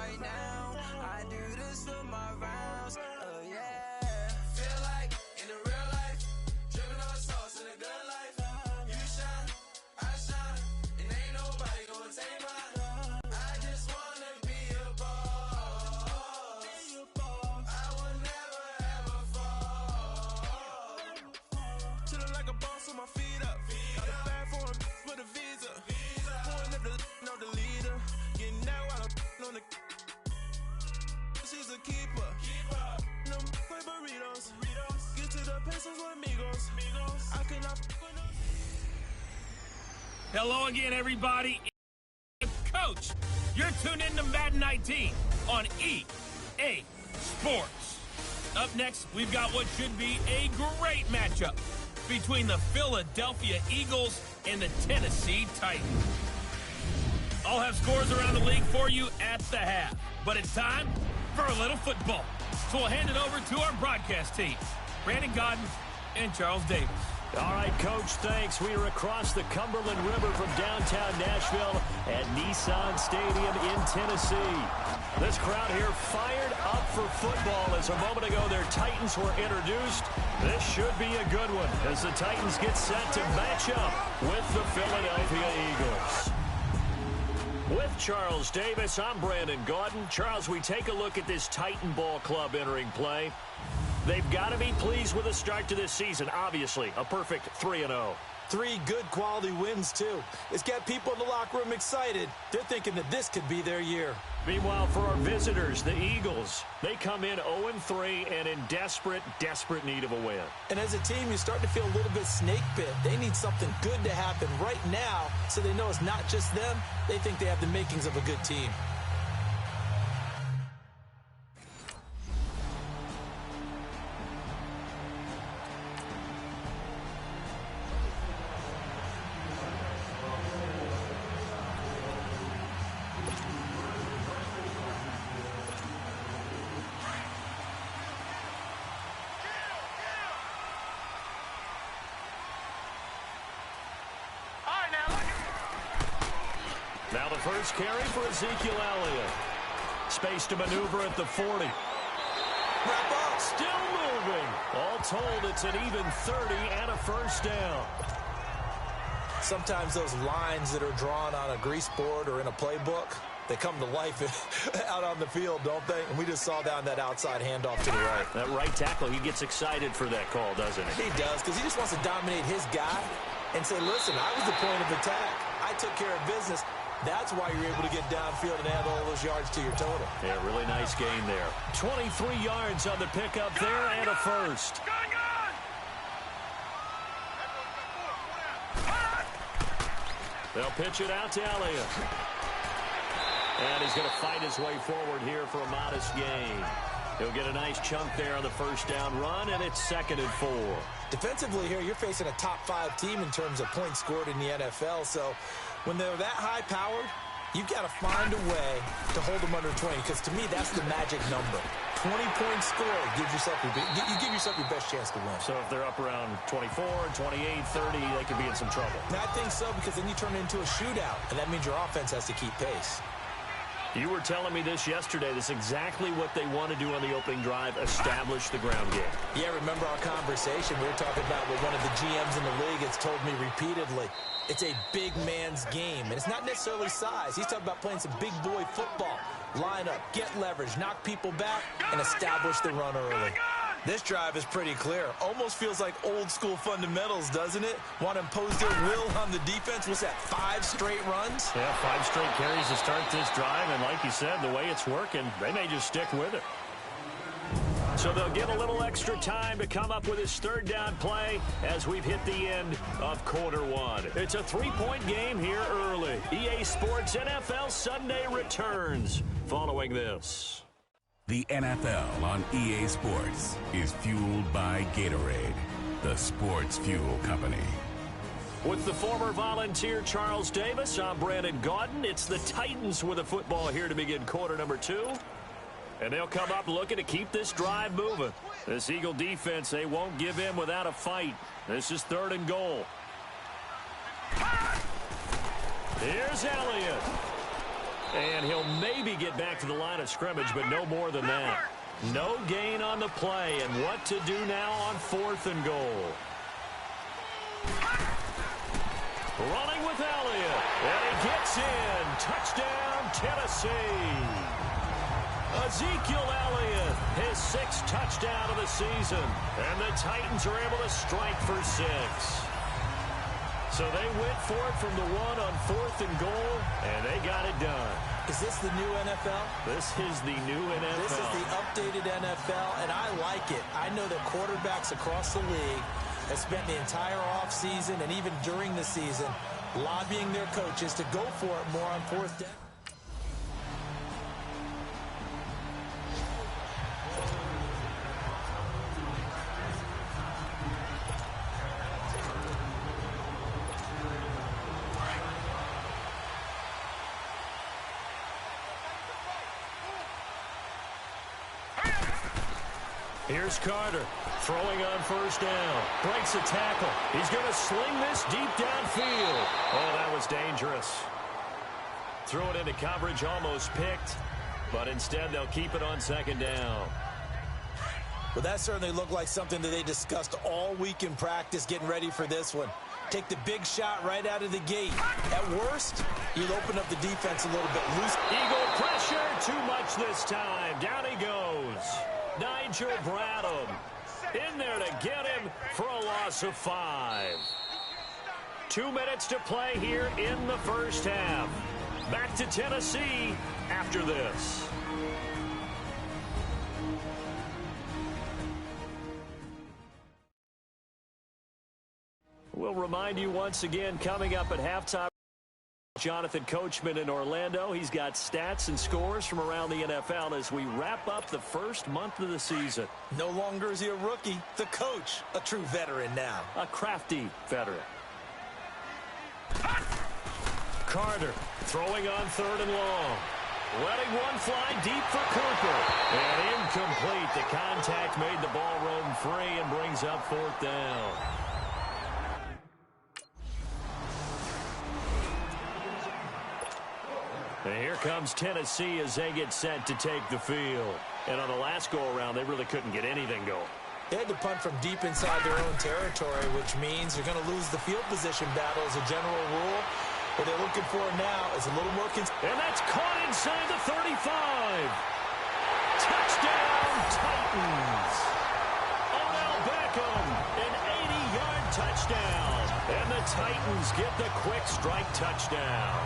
right now. I do this for my rounds. Oh yeah. Feel like in the real life, dripping on sauce in a good life. You shine, I shine, and ain't nobody gonna take mine. I just wanna be a boss. I will never ever fall. Chillin' like a boss with my feet up. Got a bag for him with a visa. Pulling up the know the leader. Getting that while I'm on the. She's a keeper. No play burritos. Get to the pesos with amigos. I cannot. Hello again, everybody. Coach, you're tuned in to Madden 19 on EA Sports. Up next, we've got what should be a great matchup between the Philadelphia Eagles and the Tennessee Titans. I'll have scores around the league for you at the half, but it's time for a little football. So we'll hand it over to our broadcast team, Brandon Godden and Charles Davis. All right, Coach, thanks. We are across the Cumberland River from downtown Nashville at Nissan Stadium in Tennessee. This crowd here fired up for football as a moment ago their Titans were introduced. This should be a good one as the Titans get set to match up with the Philadelphia Eagles. With Charles Davis, I'm Brandon Gaudin. Charles, we take a look at this Titan ball club entering play. They've got to be pleased with the start to this season. Obviously, a perfect 3-0. 3 good quality wins, too. It's got people in the locker room excited. They're thinking that this could be their year. Meanwhile, for our visitors, the Eagles, they come in 0-3 and in desperate need of a win. And as a team, you start to feel a little bit snake bit. They need something good to happen right now so they know it's not just them. They think they have the makings of a good team. Now the first carry for Ezekiel Elliott. Space to maneuver at the 40. Wrap up. Still moving. All told, it's an even 30 and a first down. Sometimes those lines that are drawn on a grease board or in a playbook, they come to life out on the field, don't they? And we just saw down that outside handoff to the right. That right tackle, he gets excited for that call, doesn't he? He does, because he just wants to dominate his guy and say, listen, I was the point of attack. I took care of business. That's why you're able to get downfield and add all those yards to your total. Yeah, really nice gain there. 23 yards on the pickup there and a first. They'll pitch it out to Elliott. And he's going to fight his way forward here for a modest gain. He'll get a nice chunk there on the first down run, and it's 2nd and 4. Defensively here, you're facing a top 5 team in terms of points scored in the NFL. So when they're that high-powered, you've got to find a way to hold them under 20, because to me, that's the magic number. 20-point score gives yourself you give yourself your best chance to win. So if they're up around 24, 28, 30, they could be in some trouble. I think so, because then you turn it into a shootout, and that means your offense has to keep pace. You were telling me this yesterday. This is exactly what they want to do on the opening drive, establish the ground game. Yeah, remember our conversation? We were talking about what one of the GMs in the league has told me repeatedly. It's a big man's game, and it's not necessarily size. He's talking about playing some big boy football. Line up, get leverage, knock people back, and establish the run early. This drive is pretty clear. Almost feels like old school fundamentals, doesn't it? Want to impose their will on the defense. What's that, 5 straight runs? Yeah, 5 straight carries to start this drive, and like you said, the way it's working, they may just stick with it. So they'll get a little extra time to come up with his 3rd down play as we've hit the end of quarter 1. It's a 3-point game here early. EA Sports NFL Sunday returns following this. The NFL on EA Sports is fueled by Gatorade, the sports fuel company. With the former Volunteer Charles Davis, I'm Brandon Gaudin. It's the Titans with a football here to begin quarter number 2. And they'll come up looking to keep this drive moving. This Eagle defense, they won't give in without a fight. This is 3rd and goal. Here's Elliott. And he'll maybe get back to the line of scrimmage, but no more than that. No gain on the play, and what to do now on 4th and goal. Running with Elliott, and he gets in. Touchdown, Tennessee. Ezekiel Elliott, his 6th touchdown of the season, and the Titans are able to strike for 6. So they went for it from the 1 on 4th and goal, and they got it done. Is this the new NFL? This is the new NFL. This is the updated NFL, and I like it. I know that quarterbacks across the league have spent the entire offseason and even during the season lobbying their coaches to go for it more on 4th down. Here's Carter, throwing on 1st down. Breaks a tackle. He's going to sling this deep downfield. Oh, that was dangerous. Threw it into coverage, almost picked. But instead, they'll keep it on 2nd down. Well, that certainly looked like something that they discussed all week in practice getting ready for this one. Take the big shot right out of the gate. At worst, you'll open up the defense a little bit loose. Eagle pressure, too much this time. Down he goes. Nigel Bradham in there to get him for a loss of 5. 2 minutes to play here in the 1st half. Back to Tennessee after this. We'll remind you once again, coming up at halftime, Jonathan Coachman in Orlando. He's got stats and scores from around the NFL as we wrap up the 1st month of the season. No longer is he a rookie, the coach, a true veteran now. A crafty veteran. Carter throwing on 3rd and long. Letting one fly deep for Cooper. And incomplete. The contact made the ball roam free and brings up 4th down. And here comes Tennessee as they get set to take the field. And on the last go-around, they really couldn't get anything going. They had to punt from deep inside their own territory, which means they're going to lose the field position battle as a general rule. What they're looking for now is a little more... And that's caught inside the 35. Touchdown, Titans. Odell Beckham, an 80-yard touchdown. And the Titans get the quick strike touchdown.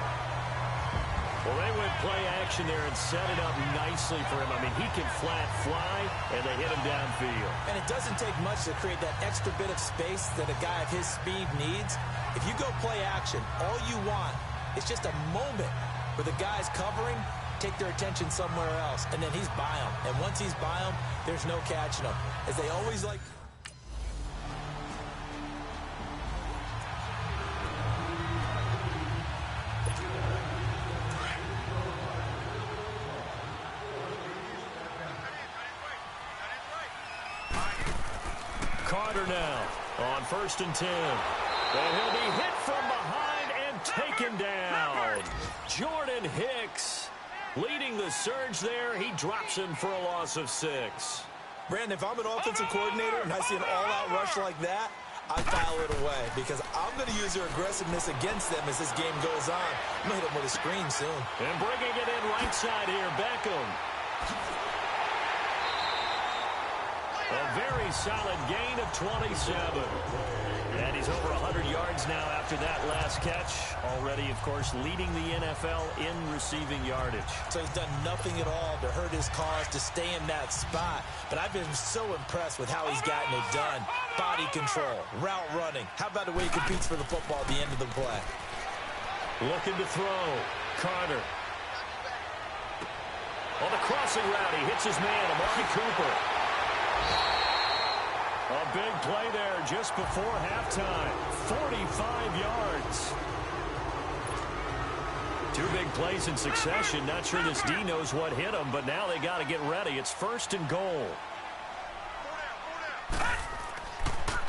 Well, they went play action there and set it up nicely for him. I mean, he can flat fly, and they hit him downfield. And it doesn't take much to create that extra bit of space that a guy of his speed needs. If you go play action, all you want is just a moment where the guy's covering, take their attention somewhere else, and then he's by him. And once he's by him, there's no catching him. As they always like... Carter now on 1st and 10. And he'll be hit from behind and taken down. Jordan Hicks leading the surge there. He drops him for a loss of 6. Brandon, if I'm an offensive coordinator and I see an all-out rush like that, I file it away because I'm going to use their aggressiveness against them as this game goes on. I'm going to hit them with a screen soon. And bringing it in right side here, Beckham. A very solid gain of 27. And he's over 100 yards now after that last catch. Already, of course, leading the NFL in receiving yardage. So he's done nothing at all to hurt his cause, to stay in that spot. But I've been so impressed with how he's gotten it done. Body control, route running. How about the way he competes for the football at the end of the play? Looking to throw. Carter. On the crossing route, he hits his man, Amari Cooper. A big play there just before halftime. 45 yards. 2 big plays in succession. Not sure this D knows what hit him, but now they got to get ready. It's 1st and goal.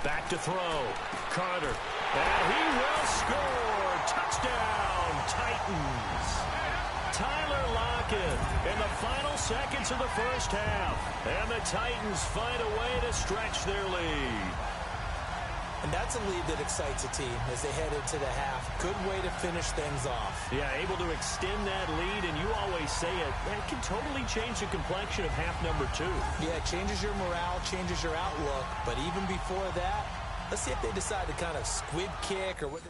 Back to throw. Carter. And he will score. Touchdown, Titans. Tyler Lockett in the final seconds of the first half. And the Titans find a way to stretch their lead. And that's a lead that excites a team as they head into the half. Good way to finish things off. Yeah, able to extend that lead, and you always say it, that can totally change the complexion of half number 2. Yeah, it changes your morale, changes your outlook. But even before that, let's see if they decide to kind of squib kick or what.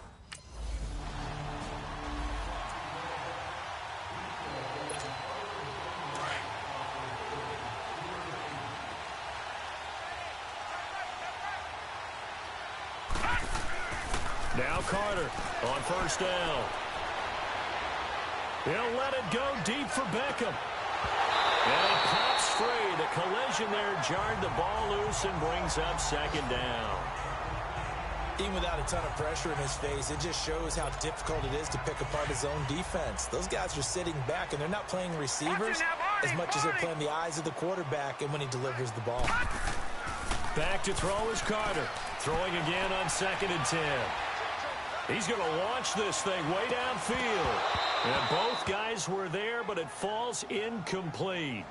Now Carter on first down. He'll let it go deep for Beckham. And it pops free. The collision there jarred the ball loose and brings up second down. Even without a ton of pressure in his face, it just shows how difficult it is to pick apart his own defense. Those guys are sitting back, and they're not playing receivers as much as they're playing the eyes of the quarterback and when he delivers the ball. Back to throw is Carter. Throwing again on 2nd and 10. He's going to launch this thing way downfield. And both guys were there, but it falls incomplete.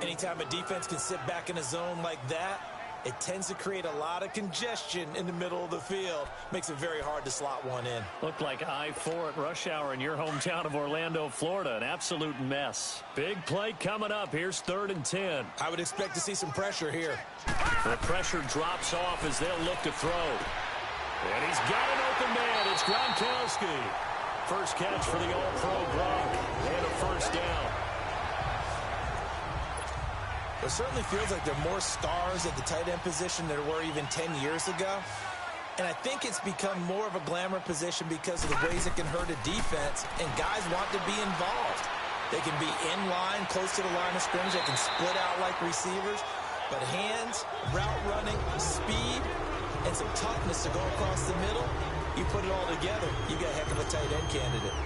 Anytime a defense can sit back in a zone like that, it tends to create a lot of congestion in the middle of the field. Makes it very hard to slot one in. Looked like I-4 at rush hour in your hometown of Orlando, Florida. An absolute mess. Big play coming up. Here's 3rd and 10. I would expect to see some pressure here. The pressure drops off as they'll look to throw. And he's got an open man. It's Gronkowski. First catch for the All-Pro Gronk. And a first down. It certainly feels like there are more stars at the tight end position than there were even 10 years ago. And I think it's become more of a glamour position because of the ways it can hurt a defense. And guys want to be involved. They can be in line, close to the line of scrimmage. They can split out like receivers. But hands, route running, speed, and some toughness to go across the middle, you put it all together, you got a heck of a tight end candidate.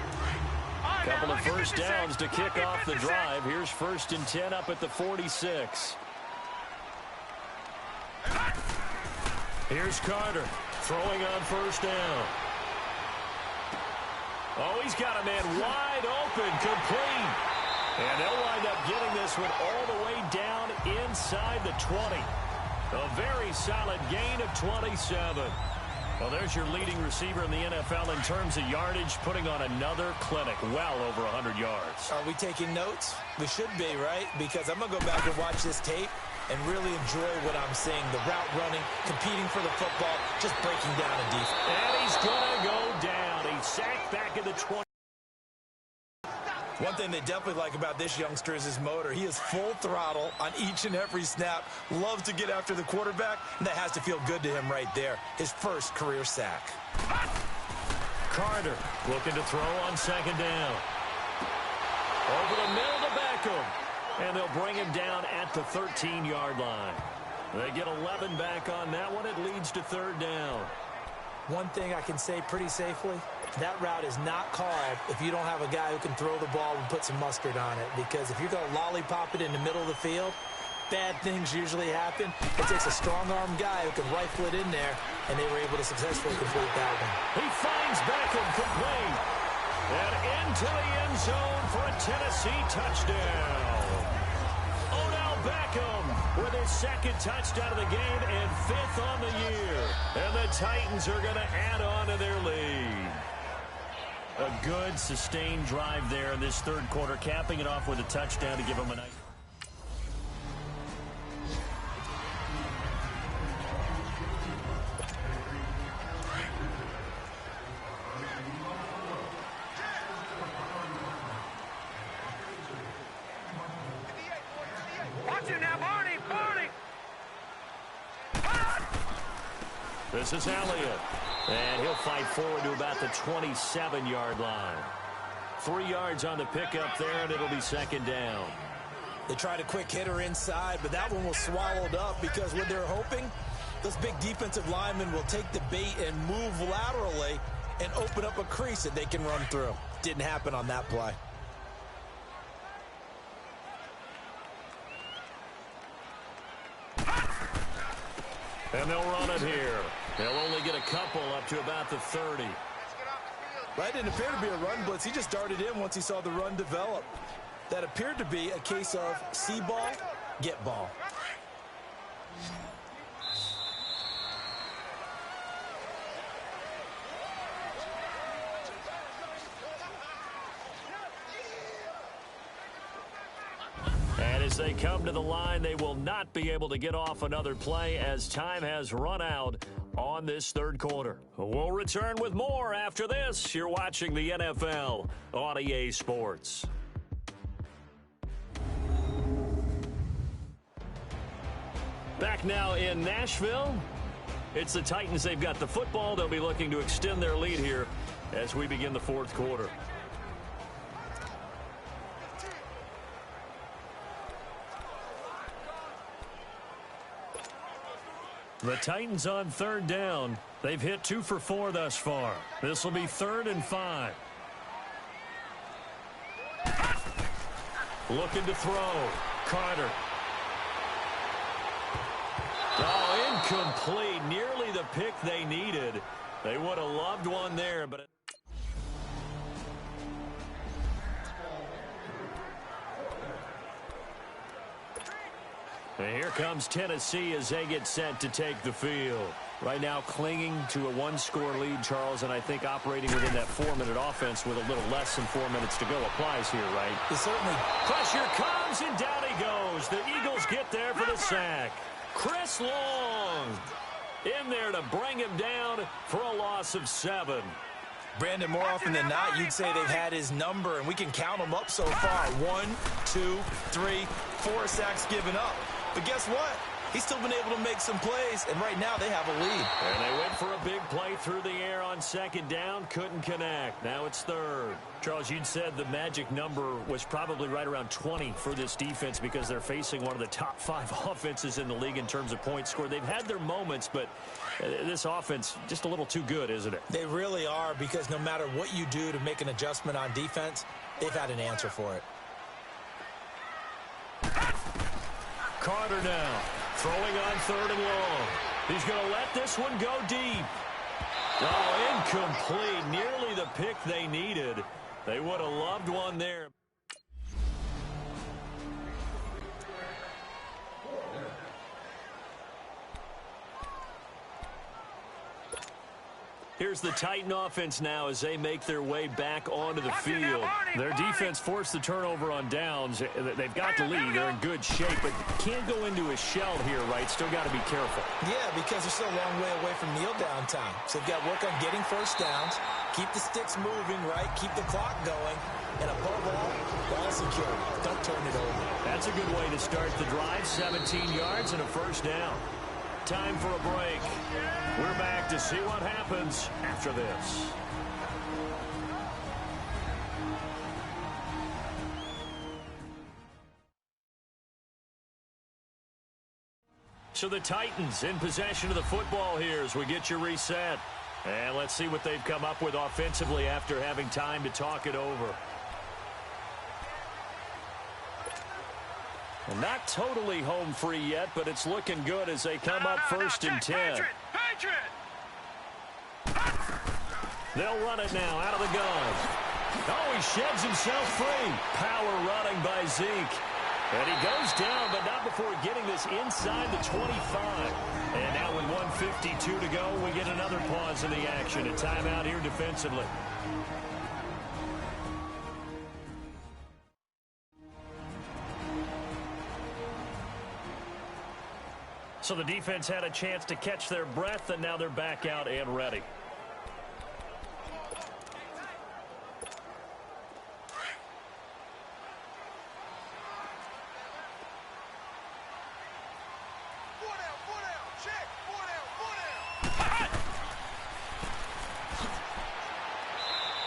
Couple of first downs to kick off the drive. Here's 1st and 10 up at the 46. Here's Carter throwing on first down. Oh, he's got a man wide open, complete. And they'll wind up getting this one all the way down inside the 20. A very solid gain of 27. Well, there's your leading receiver in the NFL in terms of yardage, putting on another clinic, well over 100 yards. Are we taking notes? We should be, right? Because I'm going to go back and watch this tape and really enjoy what I'm seeing. The route running, competing for the football, just breaking down a defense. And he's going to go down. He's sacked back at the 20. One thing they definitely like about this youngster is his motor. He is full throttle on each and every snap. Loves to get after the quarterback, and that has to feel good to him right there. His first career sack. Carter looking to throw on 2nd down. Over the middle to Beckham. And they'll bring him down at the 13-yard line. They get 11 back on that one. It leads to 3rd down. One thing I can say pretty safely, that route is not called if you don't have a guy who can throw the ball and put some mustard on it. Because if you're going to lollipop it in the middle of the field, bad things usually happen. It takes a strong-arm guy who can rifle it in there, and they were able to successfully complete that one. He finds Beckham complete. And into the end zone for a Tennessee touchdown. Odell Beckham with his 2nd touchdown of the game and 5th on the year. And the Titans are going to add on to their lead. A good, sustained drive there in this 3rd quarter, capping it off with a touchdown to give them a nice. Watch it now, Barney! This is Elliott. And he'll fight forward to about the 27-yard line. 3 yards on the pickup there, and it'll be 2nd down. They tried a quick hitter inside, but that one was swallowed up because what they're hoping, those big defensive linemen will take the bait and move laterally and open up a crease that they can run through. Didn't happen on that play. And they'll run it here. They'll only get a couple up to about the 30. Let's get off the field. Right? It didn't appear to be a run blitz. He just darted in once he saw the run develop. That appeared to be a case of see ball, get ball. And as they come to the line, they will not be able to get off another play as time has run out on this third quarter. We'll return with more after this. You're watching the NFL on EA Sports. Back now in Nashville. It's the Titans. They've got the football. They'll be looking to extend their lead here as we begin the fourth quarter. The Titans on third down. They've hit 2 for 4 thus far. This will be 3rd and 5. Looking to throw. Carter. Oh, incomplete. Nearly the pick they needed. They would have loved one there, but... And here comes Tennessee as they get set to take the field. Right now clinging to a 1-score lead, Charles, and I think operating within that 4-minute offense with a little less than 4 minutes to go applies here, right? It certainly. Pressure comes, and down he goes. The Eagles get there for the sack. Chris Long in there to bring him down for a loss of 7. Brandon, more often than not, you'd say they've had his number, and we can count them up so far. 1, 2, 3, 4 sacks given up. But guess what? He's still been able to make some plays, and right now they have a lead. And they went for a big play through the air on second down. Couldn't connect. Now it's 3rd. Charles, you'd said the magic number was probably right around 20 for this defense because they're facing one of the top 5 offenses in the league in terms of points scored. They've had their moments, but this offense just a little too good, isn't it? They really are, because no matter what you do to make an adjustment on defense, they've had an answer for it. Carter now throwing on 3rd and long. He's going to let this one go deep. Oh, incomplete. Nearly the pick they needed. They would have loved one there. Here's the Titan offense now as they make their way back onto the field. Their defense forced the turnover on downs. They've got the lead. They're in good shape, but can't go into a shell here, right? Still got to be careful. Yeah, because they're still a long way away from kneel down time. So they've got to work on getting first downs, keep the sticks moving, right? Keep the clock going, and above all, ball security. Don't turn it over. That's a good way to start the drive. 17 yards and a first down. Time for a break. We're back to see what happens after this. So the Titans in possession of the football here as we get you reset. And let's see what they've come up with offensively after having time to talk it over. And not totally home free yet, but it's looking good as they come up 1st and 10. They'll run it now out of the gun. Oh, he sheds himself free. Power running by Zeke. And he goes down, but not before getting this inside the 25. And now with 1:52 to go, we get another pause in the action. A timeout here defensively. So the defense had a chance to catch their breath, and now they're back out and ready.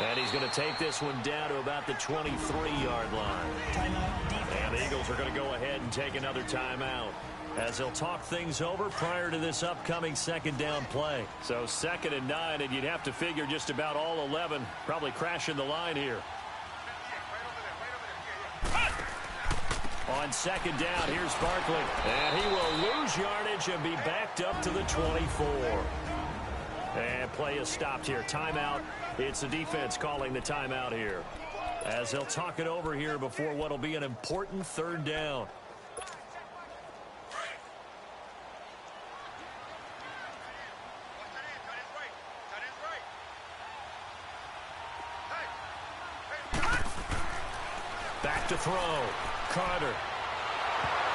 And he's going to take this one down to about the 23-yard line. And the Eagles are going to go ahead and take another timeout as they'll talk things over prior to this upcoming second down play. So 2nd and 9, and you'd have to figure just about all 11 probably crashing the line here. On 2nd down, here's Barkley. And he will lose yardage and be backed up to the 24. And play is stopped here. Timeout. It's the defense calling the timeout here, as they'll talk it over here before what will be an important third down. Back to throw. Carter.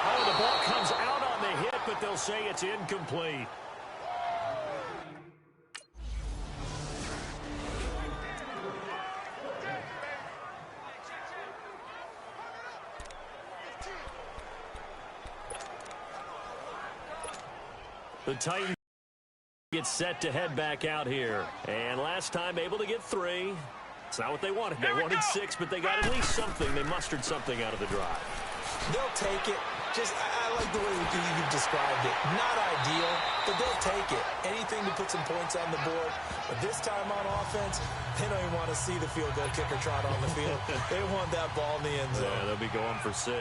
Oh, the ball comes out on the hit, but they'll say it's incomplete. The Titans get set to head back out here. And last time able to get 3. It's not what they wanted. They wanted 6, but they got at least something. They mustered something out of the drive. They'll take it. I like the way you described it. Not ideal, but they'll take it. Anything to put some points on the board. But this time on offense, they don't even want to see the field goal kicker trot on the field. They want that ball in the end zone. Yeah, they'll be going for 6.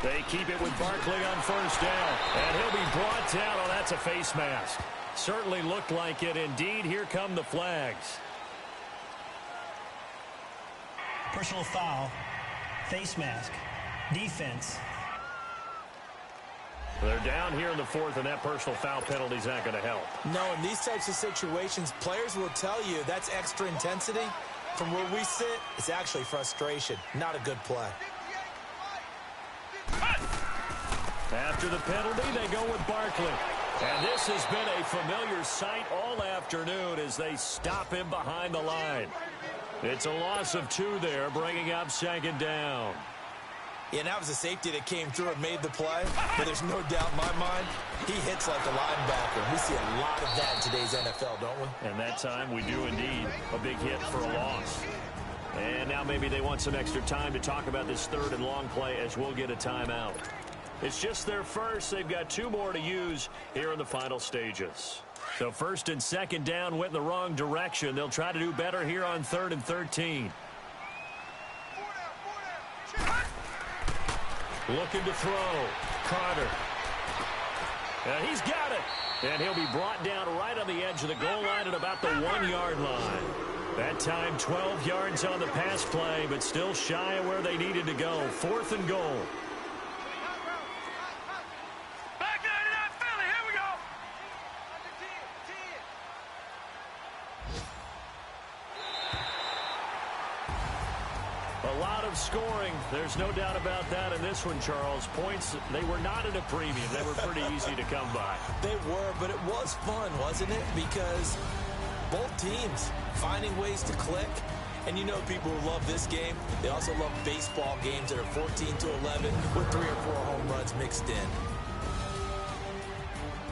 They keep it with Barkley on first down. And he'll be brought down. Oh, that's a face mask. Certainly looked like it. Indeed, here come the flags. Personal foul, face mask, defense. They're down here in the 4th, and that personal foul penalty is not going to help. No, in these types of situations, players will tell you that's extra intensity. From where we sit, it's actually frustration. Not a good play. After the penalty, they go with Barkley. And this has been a familiar sight all afternoon as they stop him behind the line. It's a loss of 2 there, bringing up 2nd down. Yeah, and that was a safety that came through and made the play. But there's no doubt in my mind, he hits like a linebacker. We see a lot of that in today's NFL, don't we? And that time we do indeed. A big hit for a loss. And now maybe they want some extra time to talk about this 3rd and long play as we'll get a timeout. It's just their first. They've got 2 more to use here in the final stages. So 1st and 2nd down went in the wrong direction. They'll try to do better here on 3rd and 13. Looking to throw. Carter. And he's got it. And he'll be brought down right on the edge of the goal line at about the 1-yard line. That time 12 yards on the pass play, but still shy of where they needed to go. 4th and goal. A lot of scoring. There's no doubt about that in this one, Charles. Points, they were not at a premium. They were pretty easy to come by. They were, but it was fun, wasn't it? Because both teams finding ways to click. And you know people who love this game, they also love baseball games that are 14-11 with 3 or 4 home runs mixed in.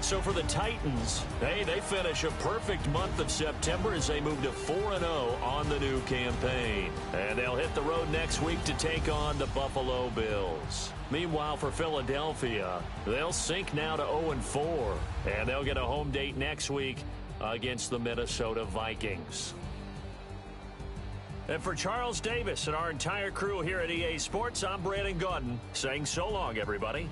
So for the Titans, they finish a perfect month of September as they move to 4-0 on the new campaign. And they'll hit the road next week to take on the Buffalo Bills. Meanwhile, for Philadelphia, they'll sink now to 0-4. And they'll get a home date next week against the Minnesota Vikings. And for Charles Davis and our entire crew here at EA Sports, I'm Brandon Gaudin saying so long, everybody.